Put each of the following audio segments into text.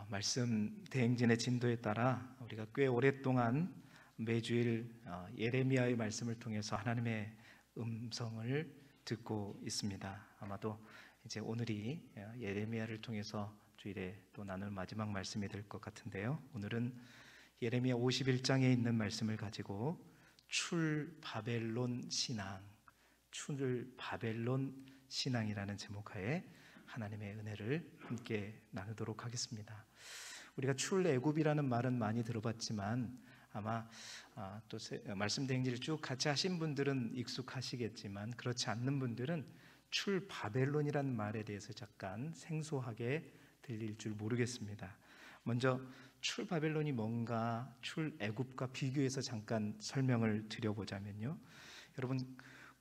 말씀 대행진의 진도에 따라 우리가 꽤 오랫동안 매주일 예레미야의 말씀을 통해서 하나님의 음성을 듣고 있습니다. 아마도 이제 오늘이 예레미야를 통해서 주일에 또 나눌 마지막 말씀이 될 것 같은데요. 오늘은 예레미야 51장에 있는 말씀을 가지고 출바벨론 신앙, 출바벨론 신앙이라는 제목하에 하나님의 은혜를 함께 나누도록 하겠습니다. 우리가 출애굽이라는 말은 많이 들어봤지만 아마 또 말씀 대행지를 쭉 같이 하신 분들은 익숙하시겠지만 그렇지 않는 분들은 출바벨론이라는 말에 대해서 잠깐 생소하게 들릴 줄 모르겠습니다. 먼저 출바벨론이 뭔가 출애굽과 비교해서 잠깐 설명을 드려보자면요, 여러분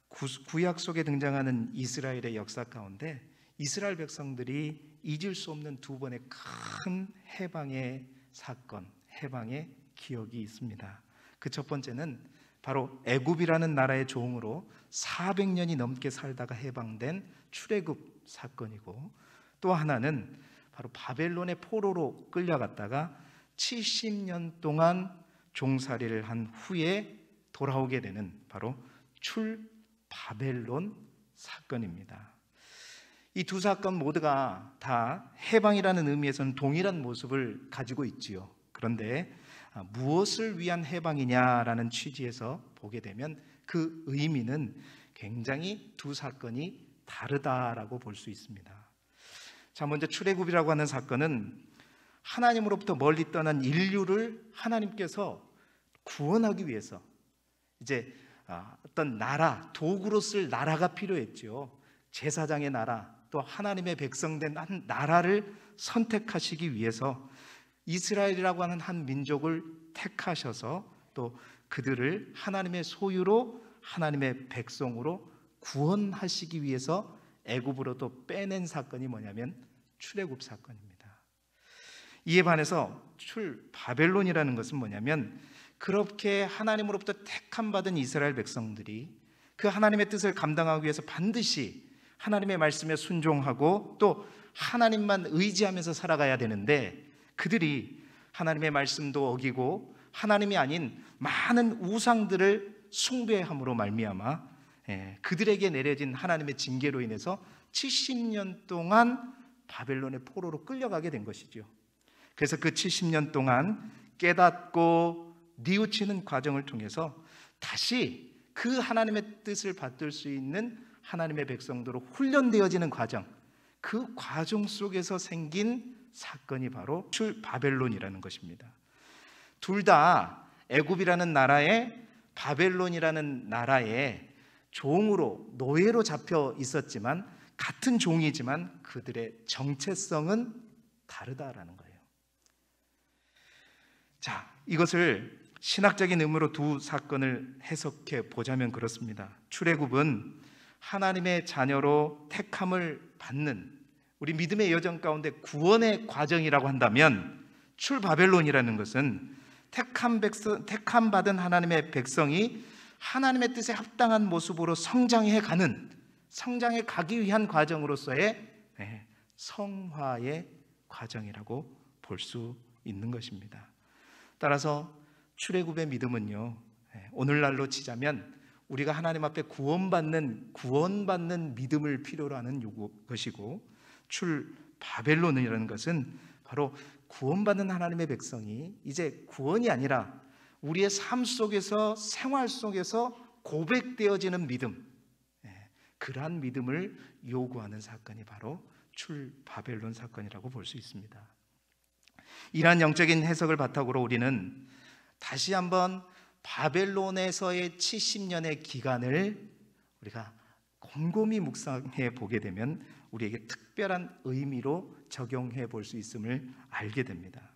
구약 속에 등장하는 이스라엘의 역사 가운데 이스라엘 백성들이 잊을 수 없는 두 번의 큰 해방의 사건, 해방의 기억이 있습니다. 그 첫 번째는 바로 애굽이라는 나라의 종으로 400년이 넘게 살다가 해방된 출애굽 사건이고, 또 하나는 바로 바벨론의 포로로 끌려갔다가 70년 동안 종살이를 한 후에 돌아오게 되는 바로 출바벨론 사건입니다. 이 두 사건 모두가 다 해방이라는 의미에서는 동일한 모습을 가지고 있지요. 그런데 무엇을 위한 해방이냐라는 취지에서 보게 되면 그 의미는 굉장히 두 사건이 다르다라고 볼 수 있습니다. 자, 먼저 출애굽이라고 하는 사건은 하나님으로부터 멀리 떠난 인류를 하나님께서 구원하기 위해서 이제 어떤 나라, 도구로 쓸 나라가 필요했죠. 제사장의 나라, 또 하나님의 백성된 한 나라를 선택하시기 위해서 이스라엘이라고 하는 한 민족을 택하셔서 또 그들을 하나님의 소유로, 하나님의 백성으로 구원하시기 위해서 애굽으로도 빼낸 사건이 뭐냐면 출애굽 사건입니다. 이에 반해서 출바벨론이라는 것은 뭐냐면, 그렇게 하나님으로부터 택함 받은 이스라엘 백성들이 그 하나님의 뜻을 감당하기 위해서 반드시 하나님의 말씀에 순종하고 또 하나님만 의지하면서 살아가야 되는데, 그들이 하나님의 말씀도 어기고 하나님이 아닌 많은 우상들을 숭배함으로 말미암아 그들에게 내려진 하나님의 징계로 인해서 70년 동안 바벨론의 포로로 끌려가게 된 것이죠. 그래서 그 70년 동안 깨닫고 뉘우치는 과정을 통해서 다시 그 하나님의 뜻을 받들 수 있는 하나님의 백성도로 훈련되어지는 과정, 그 과정 속에서 생긴 사건이 바로 출바벨론이라는 것입니다. 둘 다 애굽이라는 나라에, 바벨론이라는 나라에 종으로, 노예로 잡혀 있었지만 같은 종이지만 그들의 정체성은 다르다라는 거예요. 자, 이것을 신학적인 의미로 두 사건을 해석해 보자면 그렇습니다. 출애굽은 하나님의 자녀로 택함을 받는 우리 믿음의 여정 가운데 구원의 과정이라고 한다면, 출바벨론이라는 것은 택함 받은 하나님의 백성이 하나님의 뜻에 합당한 모습으로 성장해 가기 위한 과정으로서의 성화의 과정이라고 볼 수 있는 것입니다. 따라서 출애굽의 믿음은요, 오늘날로 치자면 우리가 하나님 앞에 구원받는 믿음을 필요로 하는 것이고, 출바벨론이라는 것은 바로 구원받는 하나님의 백성이 이제 구원이 아니라 우리의 삶 속에서, 생활 속에서 고백되어지는 믿음, 그러한 믿음을 요구하는 사건이 바로 출바벨론 사건이라고 볼 수 있습니다. 이러한 영적인 해석을 바탕으로 우리는 다시 한번 바벨론에서의 70년의 기간을 우리가 곰곰이 묵상해 보게 되면 우리에게 특별한 의미로 적용해 볼 수 있음을 알게 됩니다.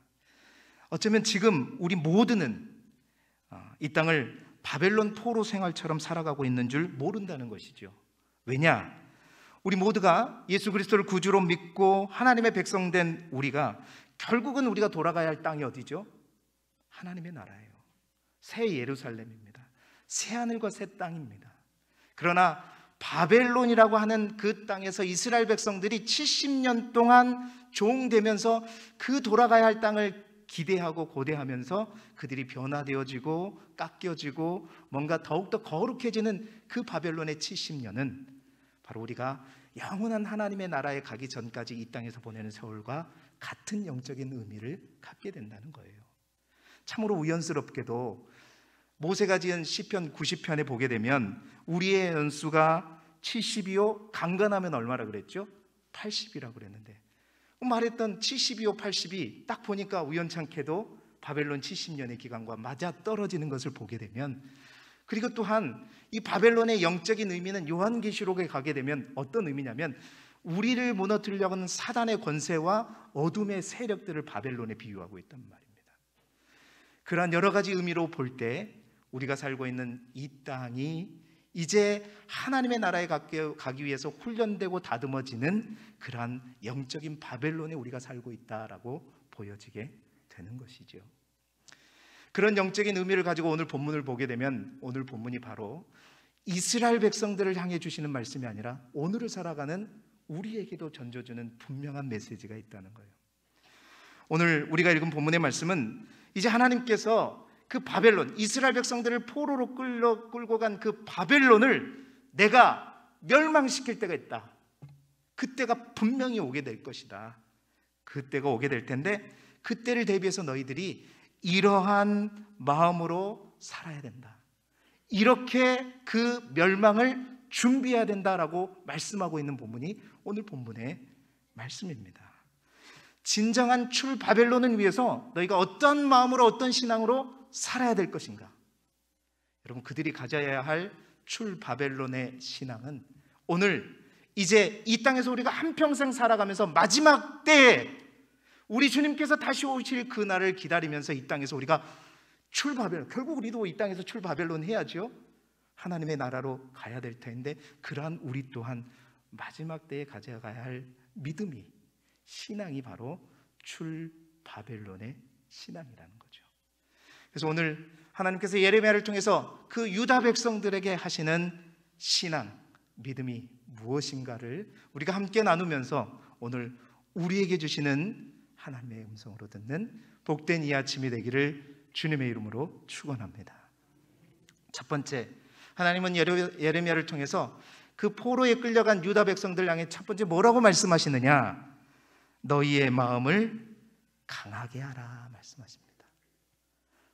어쩌면 지금 우리 모두는 이 땅을 바벨론 포로 생활처럼 살아가고 있는 줄 모른다는 것이죠. 왜냐? 우리 모두가 예수 그리스도를 구주로 믿고 하나님의 백성된 우리가 결국은 우리가 돌아가야 할 땅이 어디죠? 하나님의 나라예요. 새 예루살렘입니다. 새 하늘과 새 땅입니다. 그러나 바벨론이라고 하는 그 땅에서 이스라엘 백성들이 70년 동안 종되면서 그 돌아가야 할 땅을 기대하고 고대하면서 그들이 변화되어지고 깎여지고 뭔가 더욱더 거룩해지는 그 바벨론의 70년은 바로 우리가 영원한 하나님의 나라에 가기 전까지 이 땅에서 보내는 세월과 같은 영적인 의미를 갖게 된다는 거예요. 참으로 우연스럽게도 모세가 지은 시편 90편에 보게 되면 우리의 연수가 70이요 강건하면 얼마라 그랬죠? 80이라고 그랬는데 말했던 72호 80이 딱 보니까 우연찮게도 바벨론 70년의 기간과 맞아 떨어지는 것을 보게 되면, 그리고 또한 이 바벨론의 영적인 의미는 요한계시록에 가게 되면 어떤 의미냐면 우리를 무너뜨리려고 하는 사단의 권세와 어둠의 세력들을 바벨론에 비유하고 있단 말입니다. 그러한 여러 가지 의미로 볼 때 우리가 살고 있는 이 땅이 이제 하나님의 나라에 가기 위해서 훈련되고 다듬어지는 그러한 영적인 바벨론에 우리가 살고 있다라고 보여지게 되는 것이죠. 그런 영적인 의미를 가지고 오늘 본문을 보게 되면 오늘 본문이 바로 이스라엘 백성들을 향해 주시는 말씀이 아니라 오늘을 살아가는 우리에게도 전져주는 분명한 메시지가 있다는 거예요. 오늘 우리가 읽은 본문의 말씀은 이제 하나님께서 그 바벨론, 이스라엘 백성들을 포로로 끌고 간 그 바벨론을 내가 멸망시킬 때가 있다. 그때가 분명히 오게 될 것이다. 그때가 오게 될 텐데 그때를 대비해서 너희들이 이러한 마음으로 살아야 된다. 이렇게 그 멸망을 준비해야 된다라고 말씀하고 있는 본문이 오늘 본문의 말씀입니다. 진정한 출 바벨론을 위해서 너희가 어떤 마음으로 어떤 신앙으로 살아야 될 것인가? 여러분, 그들이 가져야 할 출 바벨론의 신앙은 오늘 이제 이 땅에서 우리가 한평생 살아가면서 마지막 때에 우리 주님께서 다시 오실 그 날을 기다리면서 이 땅에서 우리가 출 바벨론, 결국 우리도 이 땅에서 출 바벨론 해야죠. 하나님의 나라로 가야 될 텐데 그러한 우리 또한 마지막 때에 가져가야 할 믿음이, 신앙이 바로 출 바벨론의 신앙이라는 거죠. 그래서 오늘 하나님께서 예레미야를 통해서 그 유다 백성들에게 하시는 신앙, 믿음이 무엇인가를 우리가 함께 나누면서 오늘 우리에게 주시는 하나님의 음성으로 듣는 복된 이 아침이 되기를 주님의 이름으로 축원합니다. 첫 번째, 하나님은 예레미야를 통해서 그 포로에 끌려간 유다 백성들 향해 첫 번째 뭐라고 말씀하시느냐? 너희의 마음을 강하게 하라 말씀하십니다.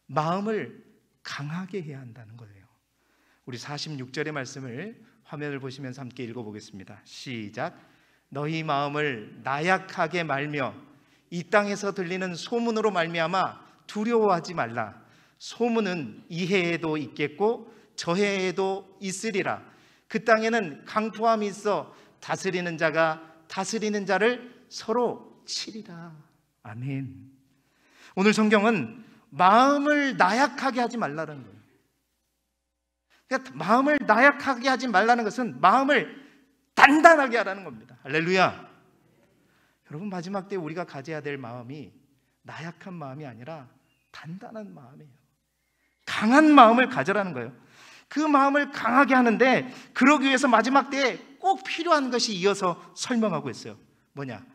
마음을 강하게 해야 한다는 거예요. 우리 46절의 말씀을 화면을 보시면서 함께 읽어보겠습니다. 시작. 너희 마음을 나약하게 말며 이 땅에서 들리는 소문으로 말미암아 두려워하지 말라. 소문은 이 해에도 있겠고 저 해에도 있으리라. 그 땅에는 강포함이 있어 다스리는 자가 다스리는 자를 서로 치리라. 아멘. 오늘 성경은 마음을 나약하게 하지 말라는 거예요. 그러니까 마음을 나약하게 하지 말라는 것은 마음을 단단하게 하라는 겁니다. 할렐루야. 여러분, 마지막 때 우리가 가져야 될 마음이 나약한 마음이 아니라 단단한 마음이에요. 강한 마음을 가져라는 거예요. 그 마음을 강하게 하는데 그러기 위해서 마지막 때에 꼭 필요한 것이 이어서 설명하고 있어요. 뭐냐?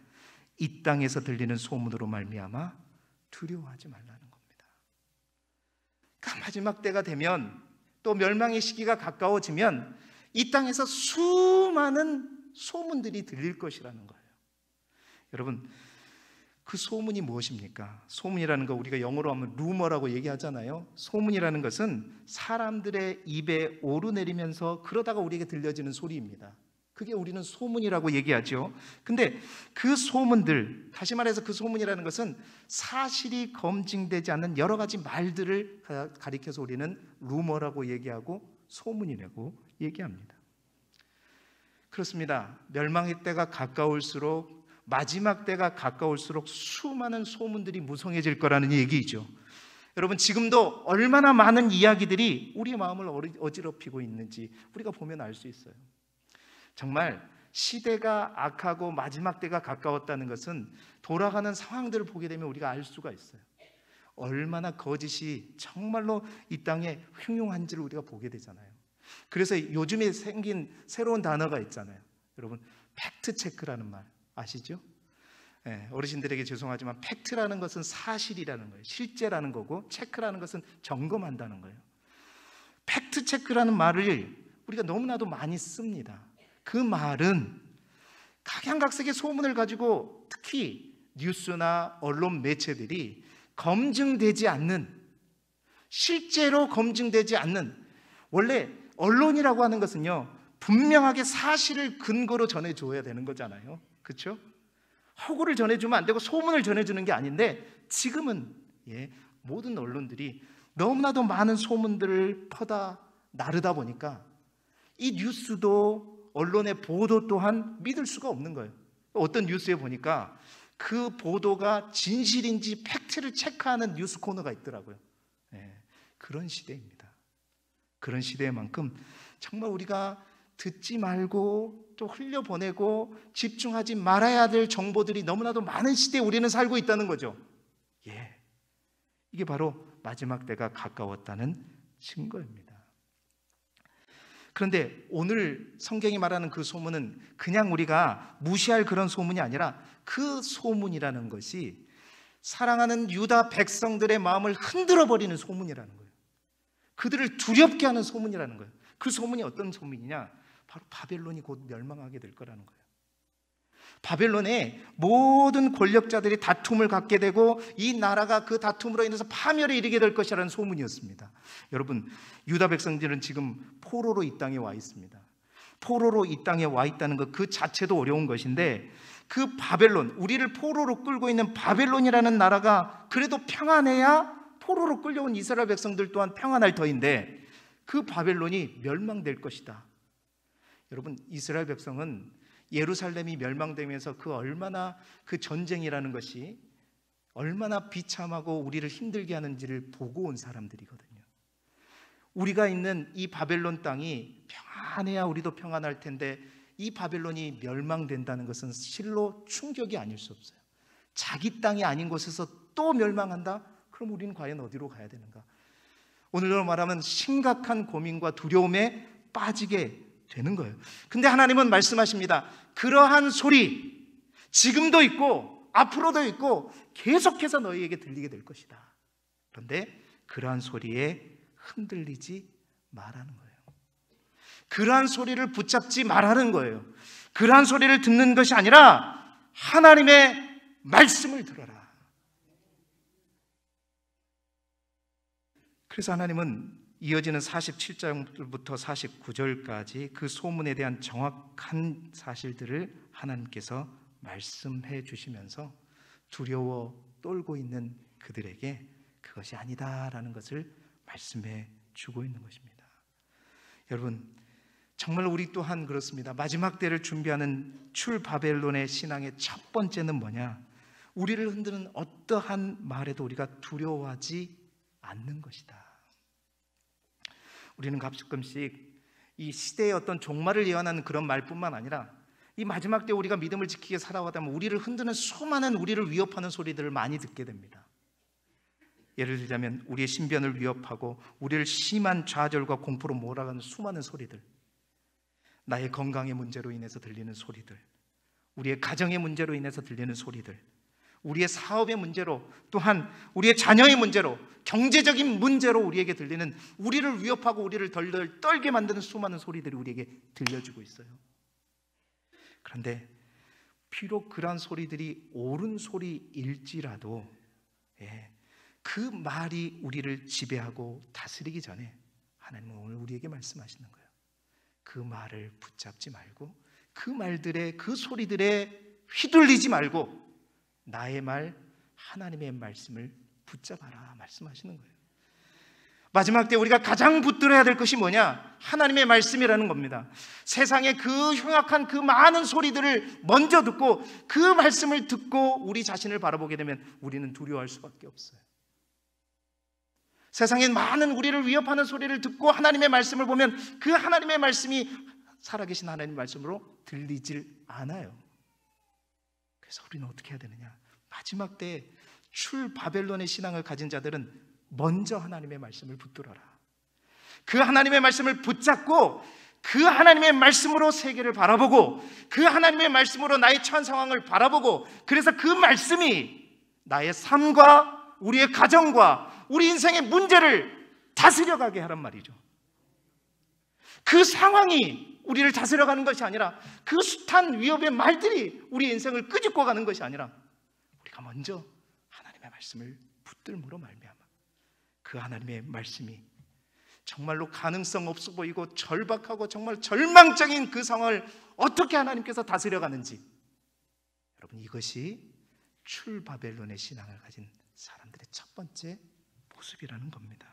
이 땅에서 들리는 소문으로 말미암아 두려워하지 말라는 겁니다. 그 마지막 때가 되면 또 멸망의 시기가 가까워지면 이 땅에서 수많은 소문들이 들릴 것이라는 거예요. 여러분, 그 소문이 무엇입니까? 소문이라는 거 우리가 영어로 하면 루머라고 얘기하잖아요. 소문이라는 것은 사람들의 입에 오르내리면서 그러다가 우리에게 들려지는 소리입니다. 그게 우리는 소문이라고 얘기하죠. 근데 그 소문들, 다시 말해서 그 소문이라는 것은 사실이 검증되지 않는 여러 가지 말들을 가리켜서 우리는 루머라고 얘기하고 소문이라고 얘기합니다. 그렇습니다. 멸망의 때가 가까울수록, 마지막 때가 가까울수록 수많은 소문들이 무성해질 거라는 얘기죠. 여러분, 지금도 얼마나 많은 이야기들이 우리의 마음을 어지럽히고 있는지 우리가 보면 알 수 있어요. 정말 시대가 악하고 마지막 때가 가까웠다는 것은 돌아가는 상황들을 보게 되면 우리가 알 수가 있어요. 얼마나 거짓이 정말로 이 땅에 흉흉한지를 우리가 보게 되잖아요. 그래서 요즘에 생긴 새로운 단어가 있잖아요. 여러분, 팩트 체크라는 말 아시죠? 어르신들에게 죄송하지만 팩트라는 것은 사실이라는 거예요. 실제라는 거고, 체크라는 것은 점검한다는 거예요. 팩트 체크라는 말을 우리가 너무나도 많이 씁니다. 그 말은 각양각색의 소문을 가지고 특히 뉴스나 언론 매체들이 검증되지 않는, 실제로 검증되지 않는, 원래 언론이라고 하는 것은요, 분명하게 사실을 근거로 전해줘야 되는 거잖아요. 그렇죠? 허구를 전해주면 안 되고 소문을 전해주는 게 아닌데, 지금은 모든 언론들이 너무나도 많은 소문들을 퍼다 나르다 보니까 이 뉴스도 언론의 보도 또한 믿을 수가 없는 거예요. 어떤 뉴스에 보니까 그 보도가 진실인지 팩트를 체크하는 뉴스 코너가 있더라고요. 그런 시대입니다. 그런 시대만큼 정말 우리가 듣지 말고 또 흘려보내고 집중하지 말아야 될 정보들이 너무나도 많은 시대에 우리는 살고 있다는 거죠. 이게 바로 마지막 때가 가까웠다는 증거입니다. 그런데 오늘 성경이 말하는 그 소문은 그냥 우리가 무시할 그런 소문이 아니라, 그 소문이라는 것이 사랑하는 유다 백성들의 마음을 흔들어 버리는 소문이라는 거예요. 그들을 두렵게 하는 소문이라는 거예요. 그 소문이 어떤 소문이냐? 바로 바벨론이 곧 멸망하게 될 거라는 거예요. 바벨론의 모든 권력자들이 다툼을 갖게 되고 이 나라가 그 다툼으로 인해서 파멸에 이르게 될 것이라는 소문이었습니다. 여러분, 유다 백성들은 지금 포로로 이 땅에 와 있습니다. 포로로 이 땅에 와 있다는 것 그 자체도 어려운 것인데, 그 바벨론, 우리를 포로로 끌고 있는 바벨론이라는 나라가 그래도 평안해야 포로로 끌려온 이스라엘 백성들 또한 평안할 터인데, 그 바벨론이 멸망될 것이다. 여러분, 이스라엘 백성은 예루살렘이 멸망되면서 얼마나 그 전쟁이라는 것이 얼마나 비참하고 우리를 힘들게 하는지를 보고 온 사람들이거든요. 우리가 있는 이 바벨론 땅이 평안해야 우리도 평안할 텐데, 이 바벨론이 멸망된다는 것은 실로 충격이 아닐 수 없어요. 자기 땅이 아닌 곳에서 또 멸망한다? 그럼 우리는 과연 어디로 가야 되는가? 오늘로 말하면 심각한 고민과 두려움에 빠지게 되는 거예요. 근데 하나님은 말씀하십니다. 그러한 소리 지금도 있고 앞으로도 있고 계속해서 너희에게 들리게 될 것이다. 그런데 그러한 소리에 흔들리지 말라는 거예요. 그러한 소리를 붙잡지 말라는 거예요. 그러한 소리를 듣는 것이 아니라 하나님의 말씀을 들어라. 그래서 하나님은 이어지는 47절부터 49절까지 그 소문에 대한 정확한 사실들을 하나님께서 말씀해 주시면서 두려워 떨고 있는 그들에게 그것이 아니다라는 것을 말씀해 주고 있는 것입니다. 여러분, 정말 우리 또한 그렇습니다. 마지막 때를 준비하는 출 바벨론의 신앙의 첫 번째는 뭐냐? 우리를 흔드는 어떠한 말에도 우리가 두려워하지 않는 것이다. 우리는 가끔씩 이 시대의 어떤 종말을 예언하는 그런 말뿐만 아니라 이 마지막 때 우리가 믿음을 지키게 살아가다 보면 우리를 흔드는 수많은 우리를 위협하는 소리들을 많이 듣게 됩니다. 예를 들자면 우리의 신변을 위협하고 우리를 심한 좌절과 공포로 몰아가는 수많은 소리들, 나의 건강의 문제로 인해서 들리는 소리들, 우리의 가정의 문제로 인해서 들리는 소리들, 우리의 사업의 문제로, 또한 우리의 자녀의 문제로, 경제적인 문제로 우리에게 들리는, 우리를 위협하고 우리를 덜덜 떨게 만드는 수많은 소리들이 우리에게 들려주고 있어요. 그런데 비록 그러한 소리들이 옳은 소리일지라도 그 말이 우리를 지배하고 다스리기 전에 하나님은 오늘 우리에게 말씀하시는 거예요. 그 말을 붙잡지 말고 그 말들의 그 소리들에 휘둘리지 말고 나의 말, 하나님의 말씀을 붙잡아라 말씀하시는 거예요. 마지막 때 우리가 가장 붙들어야 될 것이 뭐냐? 하나님의 말씀이라는 겁니다. 세상의 그 흉악한 그 많은 소리들을 먼저 듣고 그 말씀을 듣고 우리 자신을 바라보게 되면 우리는 두려워할 수밖에 없어요. 세상에 많은 우리를 위협하는 소리를 듣고 하나님의 말씀을 보면 그 하나님의 말씀이 살아계신 하나님의 말씀으로 들리질 않아요. 그래서 우리는 어떻게 해야 되느냐? 마지막 때 출 바벨론의 신앙을 가진 자들은 먼저 하나님의 말씀을 붙들어라. 그 하나님의 말씀을 붙잡고 그 하나님의 말씀으로 세계를 바라보고 그 하나님의 말씀으로 나의 처한 상황을 바라보고 그래서 그 말씀이 나의 삶과 우리의 가정과 우리 인생의 문제를 다스려가게 하란 말이죠. 그 상황이 우리를 다스려가는 것이 아니라 그 숱한 위협의 말들이 우리 인생을 끄집고 가는 것이 아니라 우리가 먼저 하나님의 말씀을 붙들므로 말미암아 그 하나님의 말씀이 정말로 가능성 없어 보이고 절박하고 정말 절망적인 그 상황을 어떻게 하나님께서 다스려가는지, 여러분 이것이 출바벨론의 신앙을 가진 사람들의 첫 번째 모습이라는 겁니다.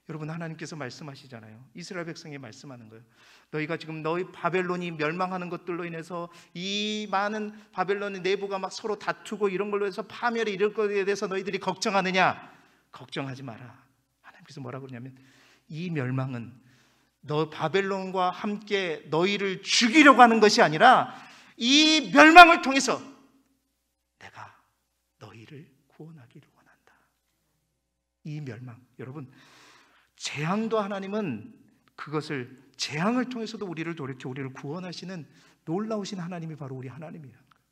여러분 하나님께서 말씀하시잖아요. 이스라엘 백성에 말씀하는 거예요. 너희가 지금 너희 바벨론이 멸망하는 것들로 인해서 이 많은 바벨론의 내부가 막 서로 다투고 이런 걸로 해서 파멸이 이럴 것에 대해서 너희들이 걱정하느냐? 걱정하지 마라. 하나님께서 뭐라고 그러냐면 이 멸망은 너 바벨론과 함께 너희를 죽이려고 하는 것이 아니라 이 멸망을 통해서 내가 너희를 구원하기를 원한다. 이 멸망, 여러분 재앙도 하나님은 그것을 재앙을 통해서도 우리를 돌이켜 우리를 구원하시는 놀라우신 하나님이 바로 우리 하나님이라는 거예요.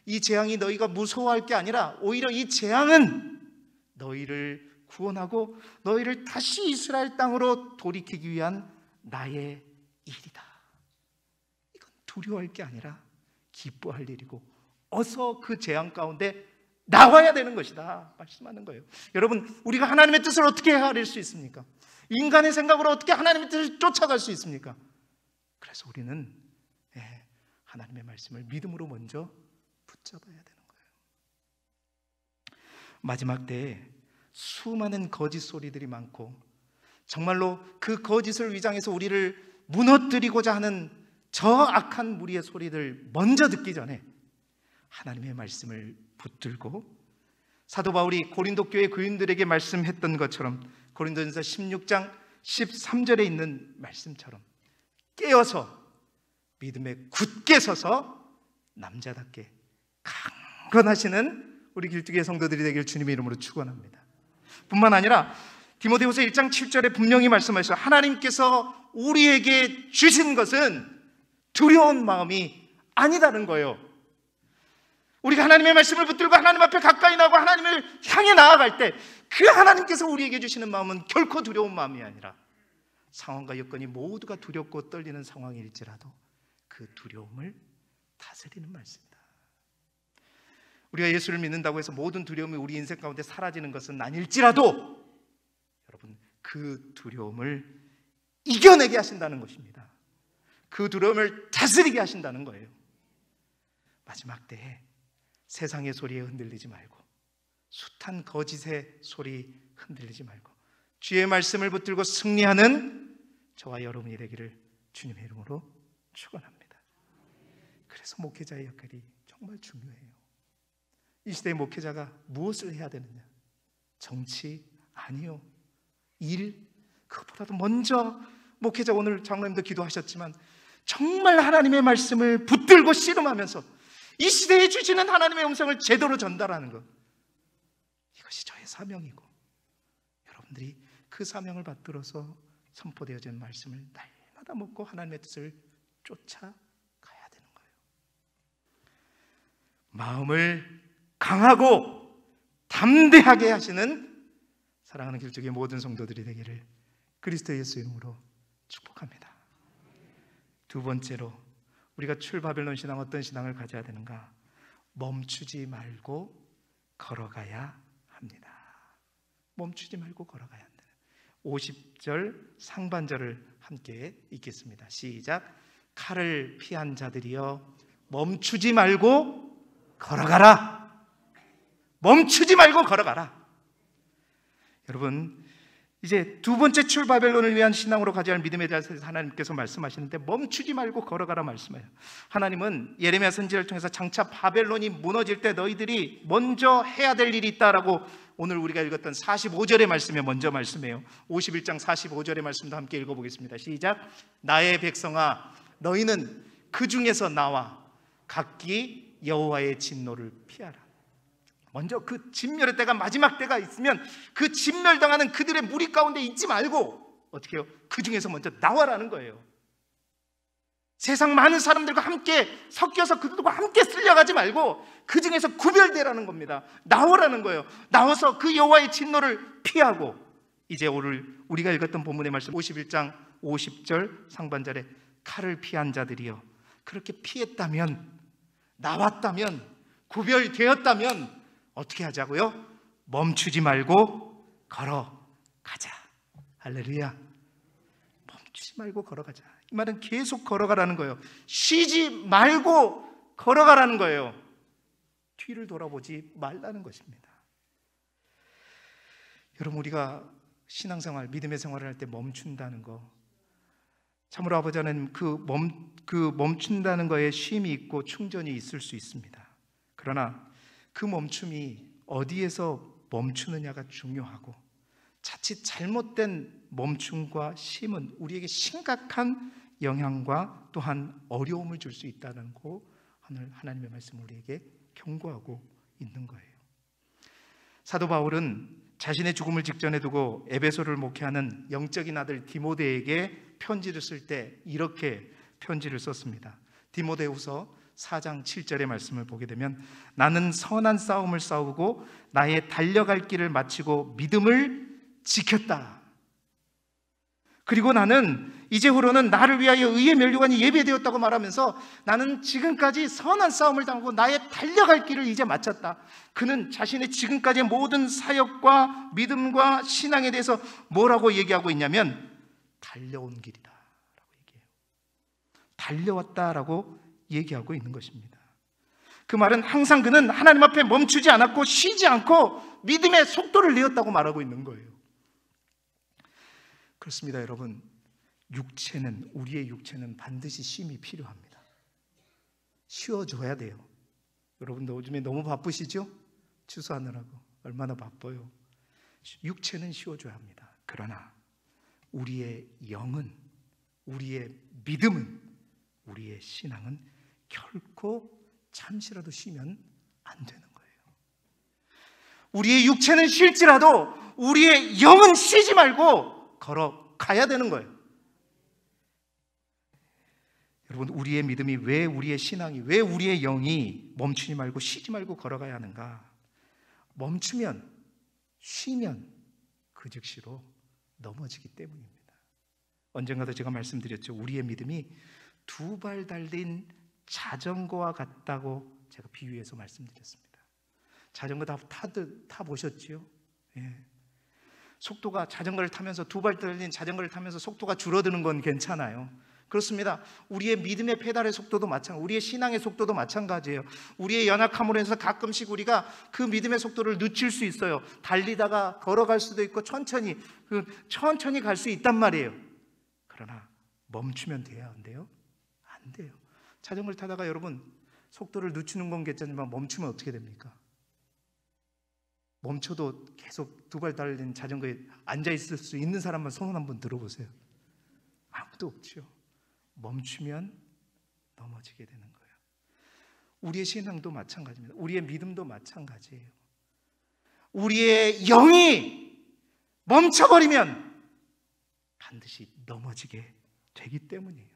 이 재앙이 너희가 무서워할 게 아니라 오히려 이 재앙은 너희를 구원하고 너희를 다시 이스라엘 땅으로 돌이키기 위한 나의 일이다. 이건 두려워할 게 아니라 기뻐할 일이고 어서 그 재앙 가운데 나와야 되는 것이다 말씀하는 거예요. 여러분 우리가 하나님의 뜻을 어떻게 헤아릴 수 있습니까? 인간의 생각으로 어떻게 하나님의 뜻을 쫓아갈 수 있습니까? 그래서 우리는 하나님의 말씀을 믿음으로 먼저 붙잡아야 되는 거예요. 마지막 때에 수많은 거짓 소리들이 많고 정말로 그 거짓을 위장해서 우리를 무너뜨리고자 하는 저 악한 무리의 소리를 먼저 듣기 전에 하나님의 말씀을 붙들고 사도 바울이 고린도 교회 교인들에게 말씀했던 것처럼 고린도전서 16장 13절에 있는 말씀처럼 깨어서 믿음에 굳게 서서 남자답게 강건하시는 우리 길쭉의 성도들이 되길 주님의 이름으로 축원합니다. 뿐만 아니라 디모데후서 1장 7절에 분명히 말씀하셨어요. 하나님께서 우리에게 주신 것은 두려운 마음이 아니다는 거예요. 우리가 하나님의 말씀을 붙들고 하나님 앞에 가까이 나고 하나님을 향해 나아갈 때 그 하나님께서 우리에게 주시는 마음은 결코 두려운 마음이 아니라 상황과 여건이 모두가 두렵고 떨리는 상황일지라도 그 두려움을 다스리는 말씀이다. 우리가 예수를 믿는다고 해서 모든 두려움이 우리 인생 가운데 사라지는 것은 아닐지라도 여러분 그 두려움을 이겨내게 하신다는 것입니다. 그 두려움을 다스리게 하신다는 거예요. 마지막 때에 세상의 소리에 흔들리지 말고 숱한 거짓의 소리 흔들리지 말고 주의 말씀을 붙들고 승리하는 저와 여러분이 되기를 주님의 이름으로 축원합니다. 그래서 목회자의 역할이 정말 중요해요. 이 시대의 목회자가 무엇을 해야 되느냐? 정치? 아니요. 일? 그것보다도 먼저 목회자, 오늘 장로님도 기도하셨지만 정말 하나님의 말씀을 붙들고 씨름하면서 이 시대에 주시는 하나님의 음성을 제대로 전달하는 것, 이것이 저의 사명이고 여러분들이 그 사명을 받들어서 선포되어진 말씀을 날마다 먹고 하나님의 뜻을 쫓아가야 되는 거예요. 마음을 강하고 담대하게 하시는 사랑하는 길쭉의 모든 성도들이 되기를 그리스도 예수 이름으로 축복합니다. 두 번째로 우리가 출바벨론 신앙, 어떤 신앙을 가져야 되는가? 멈추지 말고 걸어가야 합니다. 멈추지 말고 걸어가야 한다. 50절 상반절을 함께 읽겠습니다. 시작. 칼을 피한 자들이여 멈추지 말고 걸어가라. 멈추지 말고 걸어가라. 여러분 이제 두 번째 출바벨론을 위한 신앙으로 가져야 할 믿음에 대해서 하나님께서 말씀하시는데 멈추지 말고 걸어가라 말씀해요. 하나님은 예레미야 선지자를 통해서 장차 바벨론이 무너질 때 너희들이 먼저 해야 될 일이 있다라고 오늘 우리가 읽었던 45절의 말씀에 먼저 말씀해요. 51장 45절의 말씀도 함께 읽어보겠습니다. 시작. 나의 백성아 너희는 그 중에서 나와 각기 여호와의 진노를 피하라. 먼저 그 진멸의 때가 마지막 때가 있으면 그 진멸당하는 그들의 무리 가운데 있지 말고 어떻게 해요? 그 중에서 먼저 나와라는 거예요. 세상 많은 사람들과 함께 섞여서 그들과 함께 쓸려가지 말고 그 중에서 구별되라는 겁니다. 나오라는 거예요. 나와서 그 여호와의 진노를 피하고, 이제 오늘 우리가 읽었던 본문의 말씀 51장 50절 상반절에 칼을 피한 자들이여, 그렇게 피했다면, 나왔다면, 구별되었다면 어떻게 하자고요? 멈추지 말고 걸어가자. 할렐루야. 멈추지 말고 걸어가자. 이 말은 계속 걸어가라는 거예요. 쉬지 말고 걸어가라는 거예요. 뒤를 돌아보지 말라는 것입니다. 여러분, 우리가 신앙생활, 믿음의 생활을 할 때 멈춘다는 거, 참으로 아버지 하나님, 그 멈춘다는 거에 쉼이 있고 충전이 있을 수 있습니다. 그러나 그 멈춤이 어디에서 멈추느냐가 중요하고, 자칫 잘못된 멈춤과 쉼은 우리에게 심각한 영향과 또한 어려움을 줄 수 있다는 거, 하나님의 말씀을 우리에게 경고하고 있는 거예요. 사도 바울은 자신의 죽음을 직전에 두고 에베소를 목회하는 영적인 아들 디모데에게 편지를 쓸 때 이렇게 편지를 썼습니다. 디모데후서 4장 7절의 말씀을 보게 되면, 나는 선한 싸움을 싸우고 나의 달려갈 길을 마치고 믿음을 지켰다. 그리고 나는 이제후로는 나를 위하여 의의 면류관이 예배되었다고 말하면서, 나는 지금까지 선한 싸움을 당하고 나의 달려갈 길을 이제 마쳤다. 그는 자신의 지금까지의 모든 사역과 믿음과 신앙에 대해서 뭐라고 얘기하고 있냐면, 달려온 길이다 라고 얘기해요. 달려왔다라고 얘기하고 있는 것입니다. 그 말은 항상 그는 하나님 앞에 멈추지 않았고 쉬지 않고 믿음의 속도를 내었다고 말하고 있는 거예요. 그렇습니다. 여러분, 우리의 육체는 반드시 쉼이 필요합니다. 쉬어줘야 돼요. 여러분도 요즘에 너무 바쁘시죠? 추수하느라고 얼마나 바빠요. 육체는 쉬어줘야 합니다. 그러나 우리의 영은, 우리의 믿음은, 우리의 신앙은 결코 잠시라도 쉬면 안 되는 거예요. 우리의 육체는 쉴지라도 우리의 영은 쉬지 말고 걸어가야 되는 거예요. 여러분, 우리의 믿음이, 왜 우리의 신앙이, 왜 우리의 영이 멈추지 말고 쉬지 말고 걸어가야 하는가? 멈추면, 쉬면 그 즉시로 넘어지기 때문입니다. 언젠가도 제가 말씀드렸죠. 우리의 믿음이 두 발 달린 자전거와 같다고 제가 비유해서 말씀드렸습니다. 자전거 다 타보셨지요? 예. 속도가, 자전거를 타면서, 두 발 달린 자전거를 타면서 속도가 줄어드는 건 괜찮아요. 그렇습니다. 우리의 믿음의 페달의 속도도 마찬가지예요. 우리의 신앙의 속도도 마찬가지예요. 우리의 연약함으로 해서 가끔씩 우리가 그 믿음의 속도를 늦출 수 있어요. 달리다가 걸어갈 수도 있고 천천히 갈 수 있단 말이에요. 그러나 멈추면 돼야 안 돼요? 안 돼요. 자전거를 타다가 여러분 속도를 늦추는 건 괜찮지만 멈추면 어떻게 됩니까? 멈춰도 계속 두 발 달린 자전거에 앉아 있을 수 있는 사람만 손 한번 들어보세요. 아무도 없죠. 멈추면 넘어지게 되는 거예요. 우리의 신앙도 마찬가지입니다. 우리의 믿음도 마찬가지예요. 우리의 영이 멈춰버리면 반드시 넘어지게 되기 때문이에요.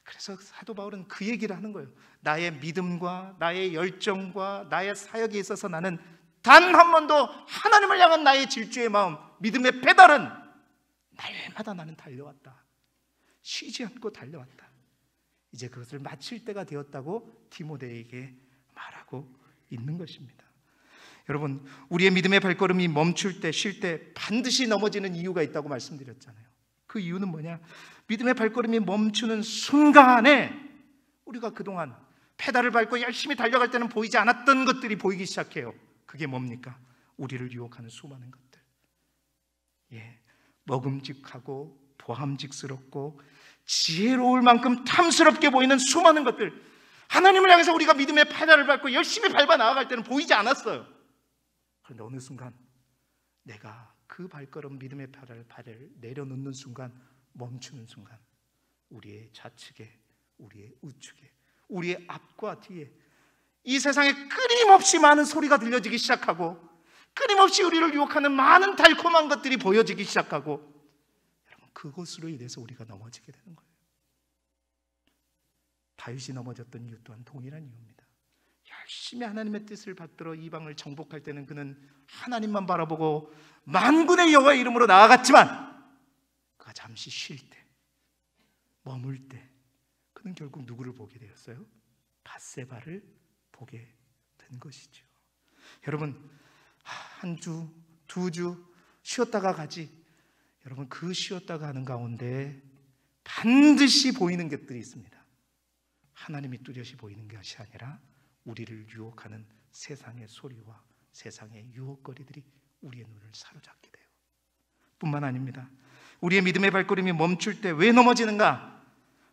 그래서 사도 바울은 그 얘기를 하는 거예요. 나의 믿음과 나의 열정과 나의 사역에 있어서 나는 단 한 번도 하나님을 향한 나의 질주의 마음, 믿음의 페달은 날마다 나는 달려왔다. 쉬지 않고 달려왔다. 이제 그것을 마칠 때가 되었다고 디모데에게 말하고 있는 것입니다. 여러분, 우리의 믿음의 발걸음이 멈출 때, 쉴 때 반드시 넘어지는 이유가 있다고 말씀드렸잖아요. 그 이유는 뭐냐? 믿음의 발걸음이 멈추는 순간에 우리가 그동안 페달을 밟고 열심히 달려갈 때는 보이지 않았던 것들이 보이기 시작해요. 그게 뭡니까? 우리를 유혹하는 수많은 것들. 먹음직하고 보함직스럽고 지혜로울 만큼 탐스럽게 보이는 수많은 것들, 하나님을 향해서 우리가 믿음의 페달을 밟고 열심히 밟아 나아갈 때는 보이지 않았어요. 그런데 어느 순간 내가 그 발걸음, 믿음의 발을 내려놓는 순간, 멈추는 순간, 우리의 좌측에, 우리의 우측에, 우리의 앞과 뒤에 이 세상에 끊임없이 많은 소리가 들려지기 시작하고, 끊임없이 우리를 유혹하는 많은 달콤한 것들이 보여지기 시작하고, 여러분, 그것으로 인해서 우리가 넘어지게 되는 거예요. 다윗이 넘어졌던 이유 또한 동일한 이유입니다. 열심히 하나님의 뜻을 받들어 이방을 정복할 때는 그는 하나님만 바라보고 만군의 여호와의 이름으로 나아갔지만 그가 잠시 쉴 때, 머물 때 그는 결국 누구를 보게 되었어요? 밧세바를 보게 된 것이죠. 여러분, 한 주, 두 주 쉬었다가 가지. 여러분, 그 쉬었다가 하는 가운데 반드시 보이는 것들이 있습니다. 하나님이 뚜렷이 보이는 것이 아니라 우리를 유혹하는 세상의 소리와 세상의 유혹거리들이 우리의 눈을 사로잡게 돼요. 뿐만 아닙니다. 우리의 믿음의 발걸음이 멈출 때 왜 넘어지는가?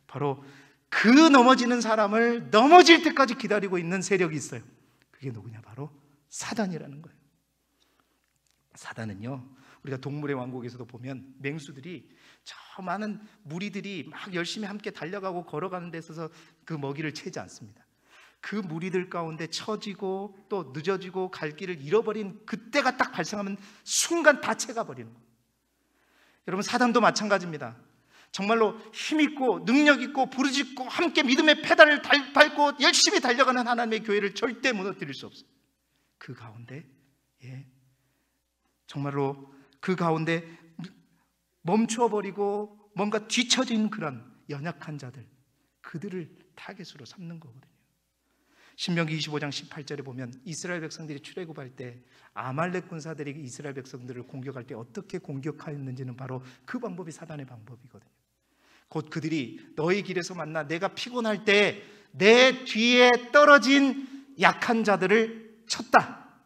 바로 그 넘어지는 사람을 넘어질 때까지 기다리고 있는 세력이 있어요. 그게 누구냐? 바로 사단이라는 거예요. 사단은요, 우리가 동물의 왕국에서도 보면 맹수들이 저 많은 무리들이 막 열심히 함께 달려가고 걸어가는 데 있어서 그 먹이를 채지 않습니다. 그 무리들 가운데 처지고 또 늦어지고 갈 길을 잃어버린 그때가 딱 발생하면 순간 다 채가 버리는 거예요. 여러분, 사단도 마찬가지입니다. 정말로 힘있고 능력있고 부르짖고 함께 믿음의 페달을 밟고 열심히 달려가는 하나님의 교회를 절대 무너뜨릴 수 없어요. 그 가운데 정말로 그 가운데 멈춰버리고 뭔가 뒤처진 그런 연약한 자들, 그들을 타겟으로 삼는 거거든요. 신명기 25장 18절에 보면 이스라엘 백성들이 출애굽할 때 아말렉 군사들이 이스라엘 백성들을 공격할 때 어떻게 공격하였는지는 바로 그 방법이 사단의 방법이거든요. 곧 그들이 너희 길에서 만나 내가 피곤할 때 내 뒤에 떨어진 약한 자들을 쳤다.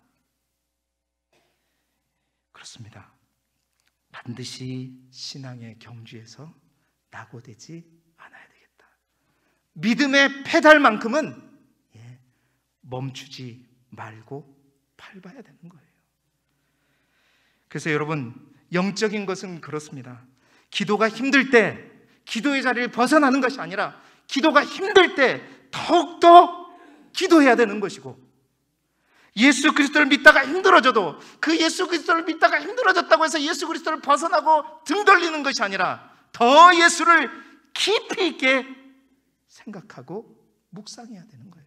그렇습니다. 반드시 신앙의 경주에서 낙오되지 않아야 되겠다. 믿음의 페달만큼은 멈추지 말고 밟아야 되는 거예요. 그래서 여러분, 영적인 것은 그렇습니다. 기도가 힘들 때 기도의 자리를 벗어나는 것이 아니라 기도가 힘들 때 더욱더 기도해야 되는 것이고, 예수 그리스도를 믿다가 힘들어져도 그 예수 그리스도를 믿다가 힘들어졌다고 해서 예수 그리스도를 벗어나고 등 돌리는 것이 아니라 더 예수를 깊이 있게 생각하고 묵상해야 되는 거예요.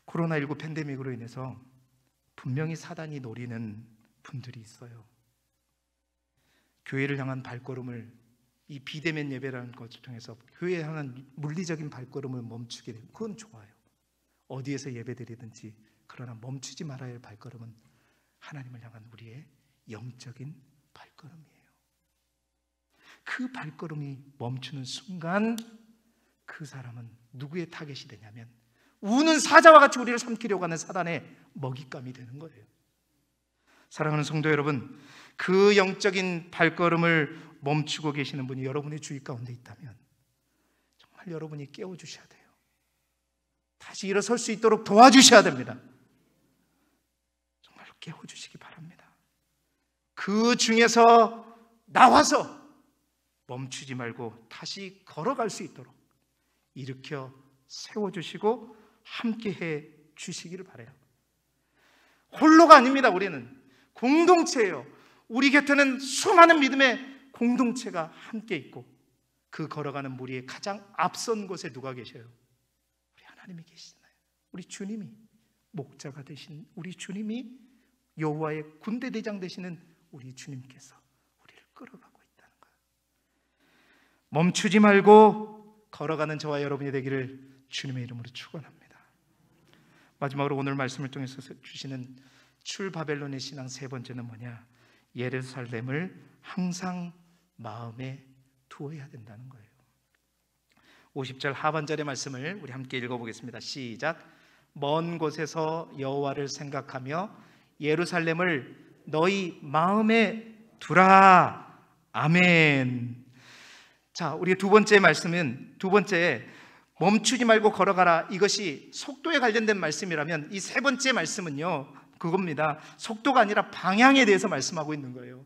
코로나19 팬데믹으로 인해서 분명히 사단이 노리는 분들이 있어요. 교회를 향한 발걸음을, 이 비대면 예배라는 것을 통해서 교회에 향한 물리적인 발걸음을 멈추게 되면 그건 좋아요. 어디에서 예배드리든지, 그러나 멈추지 말아야 할 발걸음은 하나님을 향한 우리의 영적인 발걸음이에요. 그 발걸음이 멈추는 순간 그 사람은 누구의 타겟이 되냐면 우는 사자와 같이 우리를 삼키려고 하는 사단의 먹잇감이 되는 거예요. 사랑하는 성도 여러분, 그 영적인 발걸음을 멈추고 계시는 분이 여러분의 주위 가운데 있다면 정말 여러분이 깨워주셔야 돼요. 다시 일어설 수 있도록 도와주셔야 됩니다. 정말로 깨워주시기 바랍니다. 그 중에서 나와서 멈추지 말고 다시 걸어갈 수 있도록 일으켜 세워주시고 함께해 주시기를 바라요. 홀로가 아닙니다. 우리는 공동체예요. 우리 곁에는 수많은 믿음의 공동체가 함께 있고, 그 걸어가는 무리의 가장 앞선 곳에 누가 계셔요? 우리 하나님이 계시잖아요. 우리 주님이 목자가 되신 우리 주님이 여호와의 군대 대장 되시는 우리 주님께서 우리를 끌어가고 있다는 거예요. 멈추지 말고 걸어가는 저와 여러분이 되기를 주님의 이름으로 축원합니다. 마지막으로 오늘 말씀을 통해서 주시는 출바벨론의 신앙 세 번째는 뭐냐? 예루살렘을 항상 마음에 두어야 된다는 거예요. 50절 하반절의 말씀을 우리 함께 읽어보겠습니다. 시작. 먼 곳에서 여호와를 생각하며 예루살렘을 너희 마음에 두라. 아멘. 자, 우리 두 번째 말씀은, 두 번째 멈추지 말고 걸어가라, 이것이 속도에 관련된 말씀이라면 이 세 번째 말씀은요, 그겁니다. 속도가 아니라 방향에 대해서 말씀하고 있는 거예요.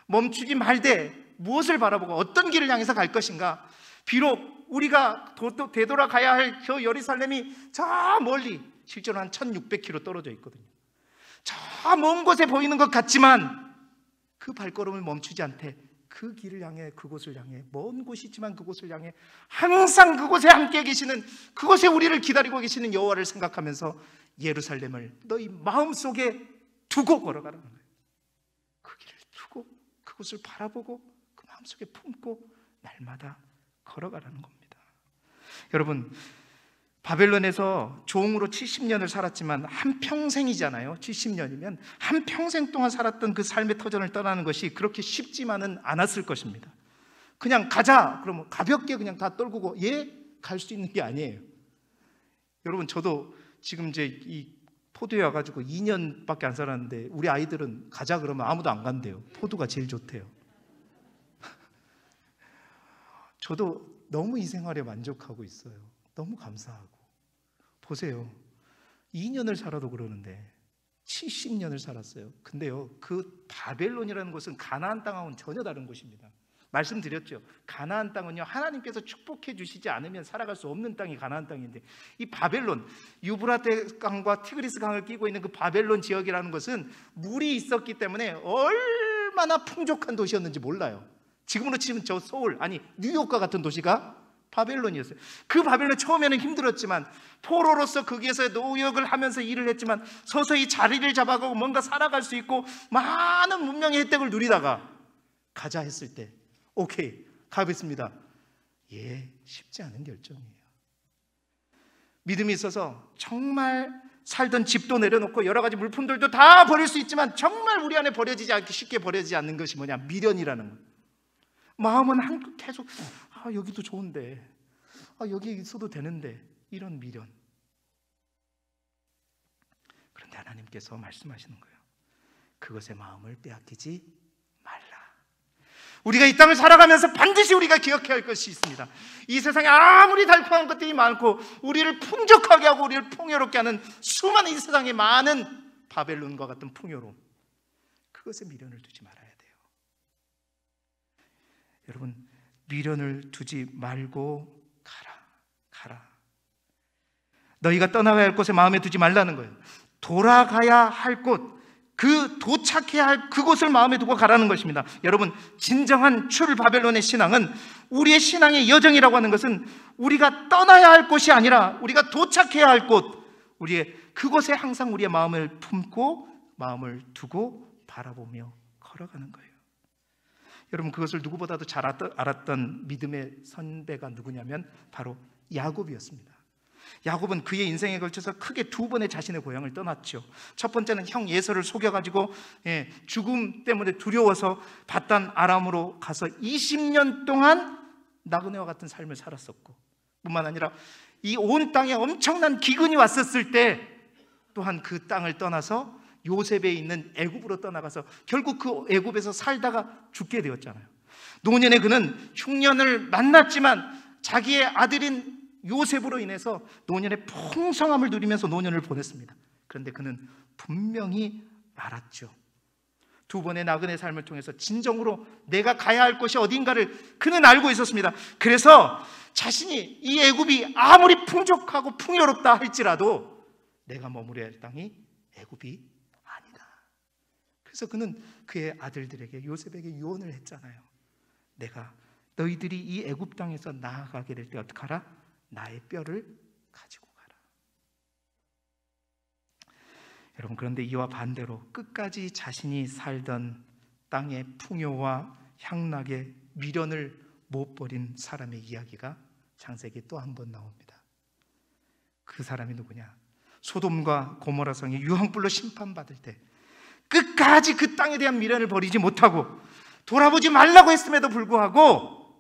멈추지 말되 무엇을 바라보고 어떤 길을 향해서 갈 것인가. 비록 우리가 되돌아가야 할 저 예루살렘이 저 멀리, 실제로 한 1600km 떨어져 있거든요. 저 먼 곳에 보이는 것 같지만 그 발걸음을 멈추지 않되 그 길을 향해, 그곳을 향해, 먼 곳이지만 그곳을 향해 항상 그곳에 함께 계시는, 그곳에 우리를 기다리고 계시는 여호와를 생각하면서 예루살렘을 너희 마음속에 두고 걸어가라는 거예요. 그 길을 두고 그곳을 바라보고 그 마음속에 품고 날마다 걸어가라는 겁니다. 여러분, 바벨론에서 종으로 70년을 살았지만 한평생이잖아요. 70년이면 한평생 동안 살았던 그 삶의 터전을 떠나는 것이 그렇게 쉽지만은 않았을 것입니다. 그냥 가자 그러면 가볍게 그냥 다 떨구고 갈 수 있는 게 아니에요. 여러분, 저도 지금 이제 이 포도에 와가지고 2년밖에 안 살았는데 우리 아이들은 가자 그러면 아무도 안 간대요. 포도가 제일 좋대요. 저도 너무 이 생활에 만족하고 있어요. 너무 감사하고. 보세요, 2년을 살아도 그러는데 70년을 살았어요. 근데요, 그 바벨론이라는 곳은 가나안 땅하고는 전혀 다른 곳입니다. 말씀드렸죠. 가나안 땅은요, 하나님께서 축복해 주시지 않으면 살아갈 수 없는 땅이 가나안 땅인데, 이 바벨론, 유브라테 강과 티그리스 강을 끼고 있는 그 바벨론 지역이라는 것은 물이 있었기 때문에 얼마나 풍족한 도시였는지 몰라요. 지금으로 치면 저 서울, 아니 뉴욕과 같은 도시가 바벨론이었어요. 그 바벨론 처음에는 힘들었지만 포로로서 거기에서 노역을 하면서 일을 했지만 서서히 자리를 잡아가고 뭔가 살아갈 수 있고 많은 문명의 혜택을 누리다가 가자 했을 때 오케이 가겠습니다. 쉽지 않은 결정이에요. 믿음이 있어서 정말 살던 집도 내려놓고 여러 가지 물품들도 다 버릴 수 있지만 정말 우리 안에 버려지지 않게 쉽게 버려지지 않는 것이 뭐냐? 미련이라는 거. 마음은 계속 여기도 좋은데, 여기 있어도 되는데, 이런 미련. 그런데 하나님께서 말씀하시는 거예요. 그것의 마음을 빼앗기지 말라. 우리가 이 땅을 살아가면서 반드시 우리가 기억해야 할 것이 있습니다. 이 세상에 아무리 달콤한 것들이 많고 우리를 풍족하게 하고 우리를 풍요롭게 하는 수많은 이 세상에 많은 바벨론과 같은 풍요로움, 그것에 미련을 두지 말아야 돼요. 여러분, 미련을 두지 말고 가라. 너희가 떠나가야 할 곳에 마음에 두지 말라는 거예요. 돌아가야 할 곳, 그 도착해야 할 그곳을 마음에 두고 가라는 것입니다. 여러분, 진정한 출 바벨론의 신앙은, 우리의 신앙의 여정이라고 하는 것은 우리가 떠나야 할 곳이 아니라 우리가 도착해야 할 곳, 그곳에 항상 우리의 마음을 품고 마음을 두고 바라보며 걸어가는 거예요. 여러분, 그것을 누구보다도 잘 알았던 믿음의 선배가 누구냐면 바로 야곱이었습니다. 야곱은 그의 인생에 걸쳐서 크게 두 번의 자신의 고향을 떠났죠. 첫 번째는 형 예서를 속여가지고 죽음 때문에 두려워서 바단 아람으로 가서 20년 동안 나그네와 같은 삶을 살았었고, 뿐만 아니라 이 온 땅에 엄청난 기근이 왔었을 때 또한 그 땅을 떠나서 요셉에 있는 애굽으로 떠나가서 결국 그 애굽에서 살다가 죽게 되었잖아요. 노년에 그는 흉년을 만났지만 자기의 아들인 요셉으로 인해서 노년의 풍성함을 누리면서 노년을 보냈습니다. 그런데 그는 분명히 알았죠. 두 번의 나그네 삶을 통해서 진정으로 내가 가야 할 곳이 어딘가를 그는 알고 있었습니다. 그래서 자신이 이 애굽이 아무리 풍족하고 풍요롭다 할지라도 내가 머무려야 할 땅이 애굽이 아니다. 그래서 그는 그의 아들들에게, 요셉에게 유언을 했잖아요. 내가 너희들이 이 애굽 땅에서 나아가게 될 때 어떡하라? 나의 뼈를 가지고 가라. 여러분, 그런데 이와 반대로 끝까지 자신이 살던 땅의 풍요와 향락에 미련을 못 버린 사람의 이야기가 창세기에 또 한 번 나옵니다. 그 사람이 누구냐? 소돔과 고모라 성이 유황불로 심판받을 때 끝까지 그 땅에 대한 미련을 버리지 못하고 돌아보지 말라고 했음에도 불구하고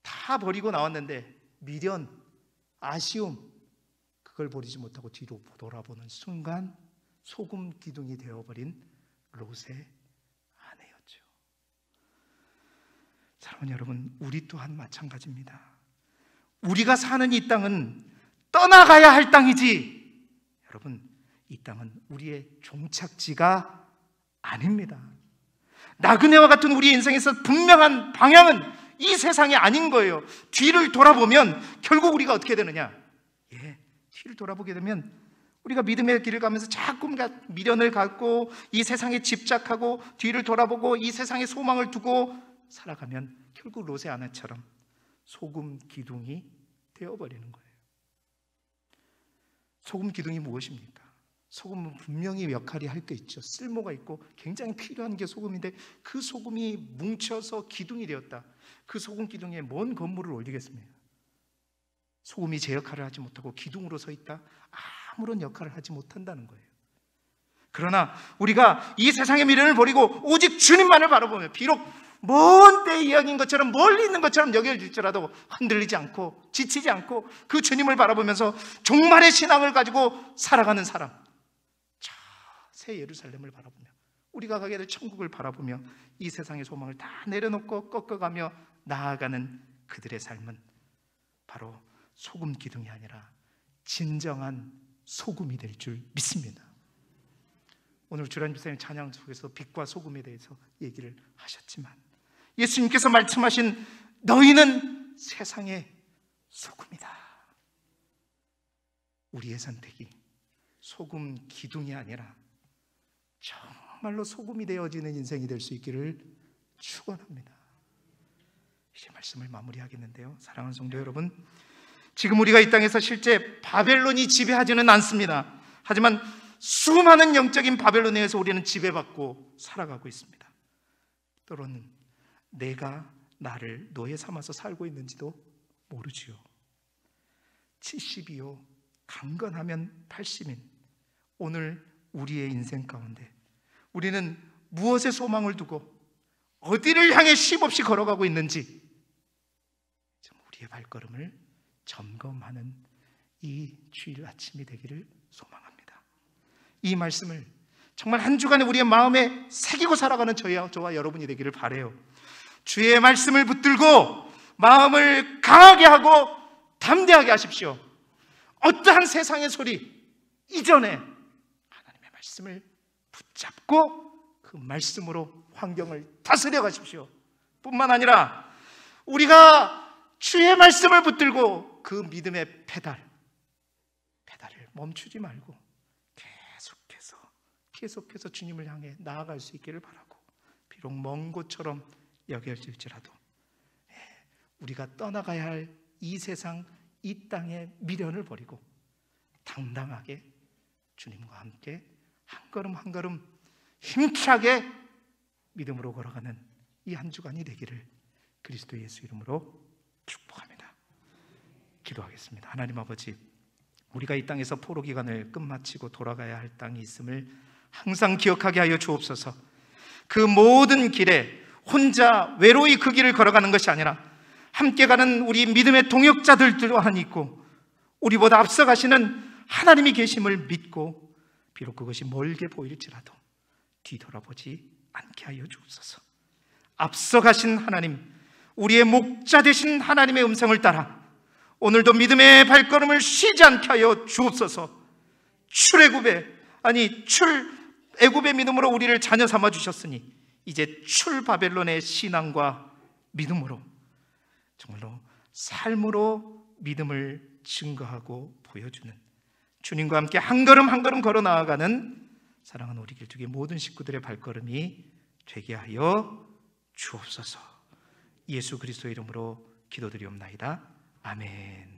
다 버리고 나왔는데 미련, 아쉬움, 그걸 버리지 못하고 뒤로 돌아보는 순간 소금 기둥이 되어버린 롯의 아내였죠. 사랑하는 여러분, 우리 또한 마찬가지입니다. 우리가 사는 이 땅은 떠나가야 할 땅이지, 여러분, 이 땅은 우리의 종착지가 아닙니다. 나그네와 같은 우리 인생에서 분명한 방향은 이 세상이 아닌 거예요. 뒤를 돌아보면 결국 우리가 어떻게 되느냐? 뒤를 돌아보게 되면 우리가 믿음의 길을 가면서 자꾸 미련을 갖고 이 세상에 집착하고 뒤를 돌아보고 이 세상에 소망을 두고 살아가면 결국 롯의 아내처럼 소금 기둥이 되어버리는 거예요. 소금 기둥이 무엇입니까? 소금은 분명히 역할이 할 게 있죠. 쓸모가 있고 굉장히 필요한 게 소금인데 그 소금이 뭉쳐서 기둥이 되었다. 그 소금 기둥에 뭔 건물을 올리겠습니까? 소금이 제 역할을 하지 못하고 기둥으로 서 있다? 아무런 역할을 하지 못한다는 거예요. 그러나 우리가 이 세상의 미련을 버리고 오직 주님만을 바라보며 비록 먼 때 이야기인 것처럼 멀리 있는 것처럼 여겨질지라도 흔들리지 않고 지치지 않고 그 주님을 바라보면서 종말의 신앙을 가지고 살아가는 사람, 새 예루살렘을 바라보며 우리가 가게 될 천국을 바라보며 이 세상의 소망을 다 내려놓고 꺾어가며 나아가는 그들의 삶은 바로 소금 기둥이 아니라 진정한 소금이 될 줄 믿습니다. 오늘 주란 집사님 찬양 속에서 빛과 소금에 대해서 얘기를 하셨지만 예수님께서 말씀하신 너희는 세상의 소금이다. 우리의 선택이 소금 기둥이 아니라 정말로 소금이 되어지는 인생이 될 수 있기를 축원합니다. 이제 말씀을 마무리하겠는데요, 사랑하는 성도 여러분, 지금 우리가 이 땅에서 실제 바벨론이 지배하지는 않습니다. 하지만 수많은 영적인 바벨론에 의해서 우리는 지배받고 살아가고 있습니다. 때로는 내가 나를 노예 삼아서 살고 있는지도 모르지요. 70이요 강건하면 80인 오늘 우리의 인생 가운데 우리는 무엇에 소망을 두고 어디를 향해 쉼없이 걸어가고 있는지 우리의 발걸음을 점검하는 이 주일 아침이 되기를 소망합니다. 이 말씀을 정말 한 주간에 우리의 마음에 새기고 살아가는 저와 여러분이 되기를 바라요. 주의 말씀을 붙들고 마음을 강하게 하고 담대하게 하십시오. 어떠한 세상의 소리 이전에 하나님의 말씀을 붙잡고 그 말씀으로 환경을 다스려 가십시오. 뿐만 아니라 우리가 주의 말씀을 붙들고 그 믿음의 페달을 멈추지 말고 계속해서 주님을 향해 나아갈 수 있기를 바라고, 비록 먼 곳처럼 여겨질지라도 우리가 떠나가야 할 이 세상 이 땅의 미련을 버리고 당당하게 주님과 함께 한 걸음 한 걸음 힘차게 믿음으로 걸어가는 이 한 주간이 되기를 그리스도 예수 이름으로 축복합니다. 기도하겠습니다. 하나님 아버지, 우리가 이 땅에서 포로 기간을 끝마치고 돌아가야 할 땅이 있음을 항상 기억하게 하여 주옵소서. 그 모든 길에 혼자 외로이 그 길을 걸어가는 것이 아니라 함께 가는 우리 믿음의 동역자들 또한 있고 우리보다 앞서가시는 하나님이 계심을 믿고 비록 그것이 멀게 보일지라도 뒤돌아보지 않게 하여 주옵소서. 앞서가신 하나님, 우리의 목자 되신 하나님의 음성을 따라 오늘도 믿음의 발걸음을 쉬지 않게 하여 주옵소서. 애굽의 믿음으로 우리를 자녀 삼아 주셨으니 이제 바벨론의 신앙과 믿음으로 정말로 삶으로 믿음을 증거하고 보여주는 주님과 함께 한 걸음 한 걸음 걸어 나아가는 사랑하는 우리 길쭉의 모든 식구들의 발걸음이 되게 하여 주옵소서. 예수 그리스도의 이름으로 기도드리옵나이다. 아멘.